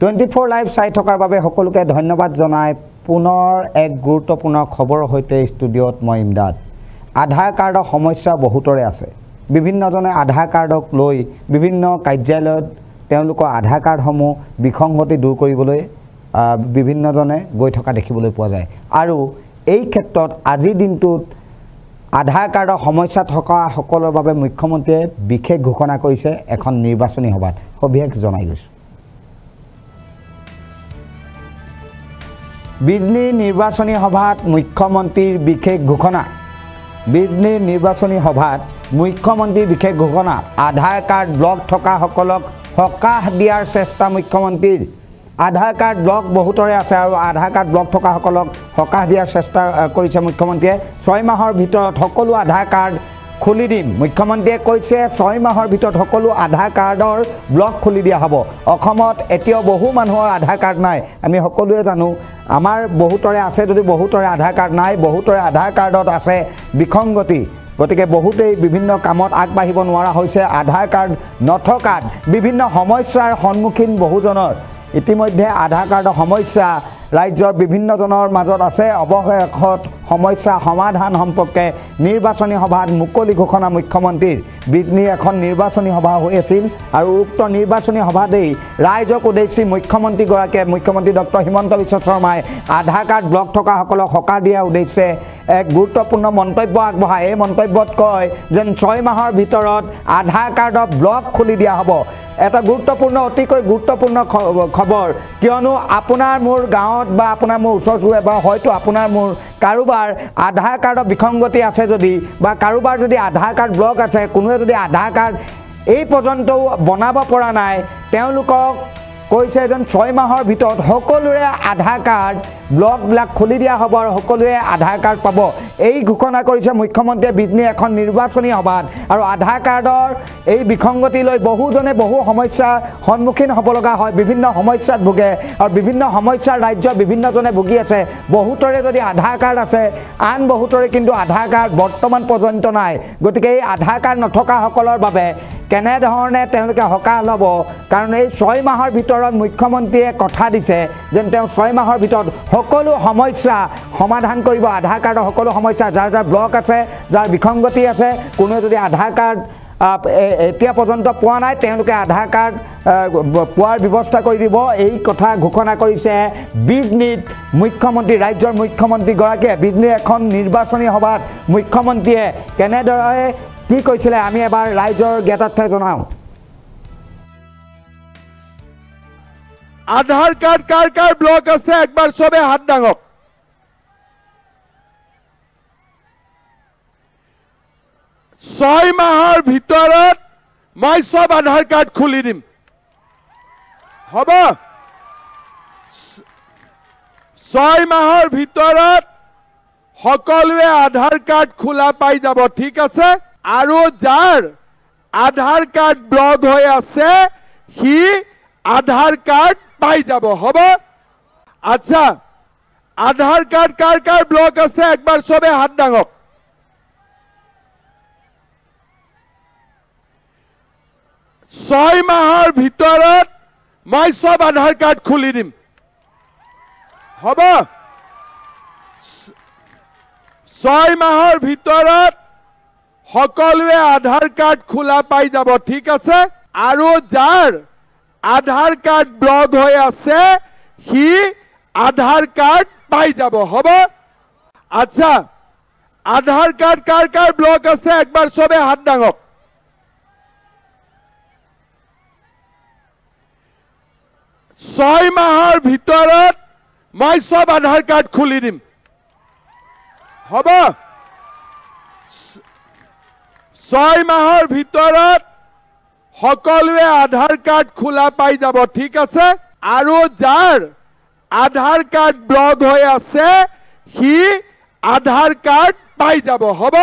24 live চাই থকাৰ বাবে সকলোকে ধন্যবাদ জনাই পুনৰ এক গুৰুত্বপূৰ্ণ খবৰৰ সৈতে ষ্টুডিঅ'ত মই ইমদাদ। আধাৰ কাৰ্ডৰ সমস্যা বহুতৰে আছে। বিভিন্নজনে আধাৰ কাৰ্ডক লৈ বিভিন্ন কাৰ্যালয়ত তেওঁলোকৰ আধাৰ কাৰ্ডসমূহ বিসংগতি দূৰ কৰিবলৈ বিভিন্নজনে গৈ থকা দেখিবলৈ পোৱা যায়। আৰু এই ক্ষেত্ৰত আজিৰ দিনটোত আধাৰ কাৰ্ডৰ সমস্যা থকা সকলৰ বাবে মুখ্যমন্ত্ৰীয়ে বিশেষ ঘোষণা কৰিছে এখন নিৰ্বাচনী সভাত। সবিশেষ জনাই গৈছোঁ। বিজনী নিৰ্বাচনী সভাত মুখ্যমন্ত্ৰীৰ বিশেষ ঘোষণা। বিজনী নিৰ্বাচনী সভাত মুখ্যমন্ত্ৰীৰ বিশেষ ঘোষণা। আধাৰ কাৰ্ড ব্লক থকা সকলক সকাহ দিয়াৰ চেষ্টা মুখ্যমন্ত্ৰীৰ। আধাৰ কাৰ্ড ব্লক বহুতৰে আছে আৰু আধাৰ কাৰ্ড ব্লক থকা সকলক সকাহ দিয়াৰ চেষ্টা কৰিছে মুখ্যমন্ত্ৰীয়ে। 6 মাহৰ ভিতৰত সকলো আধাৰ কাৰ্ড খুলি দিম। মুখ্যমন্ত্ৰীয়ে কৈছে 6 মাহৰ ভিতৰত সকলো আধাৰ কাৰ্ডৰ ব্লক খুলি দিয়া হ'ব। অসমত এতিয়াও বহু মানুহৰ আধাৰ কাৰ্ড নাই। আমি সকলোৱে জানো আমাৰ বহুতৰে আছে যদি বহুতৰে আধাৰ কাৰ্ড নাই। বহুতৰে আধাৰ কাৰ্ডত আছে বিসংগতি। গতিকে বহুতেই বিভিন্ন কামত আগবাঢ়িব নোৱাৰা হৈছে। আধাৰ কাৰ্ড নথকাত বিভিন্ন সমস্যাৰ সন্মুখীন বহুজনৰ। ইতিমধ্যে আধাৰ কাৰ্ডৰ সমস্যা ৰাজ্যৰ বিভিন্নজনৰ মাজত আছে। অৱশেষত সমস্যা সমাধান সম্পৰ্কে নিৰ্বাচনী সভাত মুকলি ঘোষণা মুখ্যমন্ত্ৰীৰ। বিজনী এখন নিৰ্বাচনী সভা হৈ আছিল আৰু উক্ত নিৰ্বাচনী সভাতেই ৰাইজক উদ্দেশ্যি মুখ্যমন্ত্ৰী ডক্টৰ হিমন্ত বিশ্ব শৰ্মাই আধাৰ কাৰ্ড ব্লক থকা সকলক সকাহ দিয়াৰ উদ্দেশ্যে এক গুৰুত্বপূৰ্ণ মন্তব্য আগবঢ়ায়। এই মন্তব্যত কয় যেন 6 মাহৰ ভিতৰত আধাৰ কাৰ্ডৰ ব্লক খুলি দিয়া হ'ব। এটা গুৰুত্বপূৰ্ণ অতিকৈ গুৰুত্বপূৰ্ণ খবৰ, কিয়নো আপোনাৰ মোৰ গাঁৱত বা আপোনাৰ মোৰ ওচৰ চুবুৰীয়া বা হয়তো আপোনাৰ মোৰ কাৰোবাৰ আধাৰ কাৰ্ডৰ বিসংগতি আছে যদি বা কাৰোবাৰ যদি আধাৰ কাৰ্ড ব্লক আছে, কোনোৱে যদি আধাৰ কাৰ্ড এই পৰ্যন্তও বনাব পৰা নাই, তেওঁলোকক কৈছে যেন 6 মাহৰ ভিতৰত সকলোৰে আধাৰ কাৰ্ড ব্লকবিলাক খুলি দিয়া হ'ব আৰু সকলোৱে আধাৰ কাৰ্ড পাব। এই ঘোষণা কৰিছে মুখ্যমন্ত্ৰীয়ে বিজনী এখন নিৰ্বাচনী সভাত। আৰু আধাৰ কাৰ্ডৰ এই বিসংগতি লৈ বহুজনে বহু সমস্যাৰ সন্মুখীন হ'ব লগা হয়। বিভিন্ন সমস্যাত ভোগে আৰু বিভিন্ন সমস্যাৰ ৰাজ্যৰ বিভিন্নজনে ভুগি আছে। বহুতৰে যদি আধাৰ কাৰ্ড আছে, আন বহুতৰে কিন্তু আধাৰ কাৰ্ড বৰ্তমান পৰ্যন্ত নাই। গতিকে এই আধাৰ কাৰ্ড নথকাসকলৰ বাবে কেনেধৰণে তেওঁলোকে সকাহ ল'ব, কাৰণ এই 6 মাহৰ ভিতৰত মুখ্যমন্ত্ৰীয়ে কথা দিছে যেন তেওঁ 6 মাহৰ ভিতৰত সকলো সমস্যা সমাধান কৰিব। আধাৰ কাৰ্ডৰ সকলো সমস্যা, যাৰ যাৰ ব্লক আছে, যাৰ বিসংগতি আছে, কোনোৱে যদি আধাৰ কাৰ্ড এতিয়া পৰ্যন্ত পোৱা নাই, তেওঁলোকে আধাৰ কাৰ্ড পোৱাৰ ব্যৱস্থা কৰি দিব। এই কথা ঘোষণা কৰিছে বিজনীত মুখ্যমন্ত্ৰী, ৰাজ্যৰ মুখ্যমন্ত্ৰীগৰাকীয়ে। বিজনীৰ এখন নিৰ্বাচনী সভাত মুখ্যমন্ত্ৰীয়ে কেনেদৰে কি কৈছিলে আমি এবাৰ ৰাইজৰ জ্ঞাতাৰ্থে জনাওঁ। আধাৰ কাৰ্ড কাৰ কাৰ ব্লক আছে একবাৰ চবে হাত দাঙক। ছয় মাহৰ ভিতৰত মই সব আধাৰ কাৰ্ড খুলি দিম। হ'ব 6 মাহৰ ভিতৰত সকলোৱে আধাৰ কাৰ্ড খোলা পাই যাব। ঠিক আছে। আৰু যাৰ আধাৰ কাৰ্ড ব্লক হৈ আছে সি আধাৰ কাৰ্ড পাই যাব। হ'ব। আচ্ছা, আধাৰ কাৰ্ড কাৰ কাৰ ব্লক আছে একবাৰ চবে হাত দাঙক। ছয় মাহৰ ভিতৰত মই সব আধাৰ কাৰ্ড খুলি দিম। হ'ব 6 মাহৰ ভিতৰত সকলোৱে আধাৰ কাৰ্ড খোলা পাই যাব। ঠিক আছে। আৰু যাৰ আধাৰ কাৰ্ড ব্লক হৈ আছে সি আধাৰ কাৰ্ড পাই যাব। হ'ব। আচ্ছা, আধাৰ কাৰ্ড কাৰ কাৰ ব্লক আছে একবাৰ চবে হাত দাঙক। ছয় মাহৰ ভিতৰত মই সব আধাৰ কাৰ্ড খুলি দিম। হ'ব 6 মাহৰ ভিতৰত সকলোৱে আধাৰ কাৰ্ড খোলা পাই যাব। ঠিক আছে। আৰু যাৰ আধাৰ কাৰ্ড ব্লক হৈ আছে সি আধাৰ কাৰ্ড পাই যাব। হ'ব।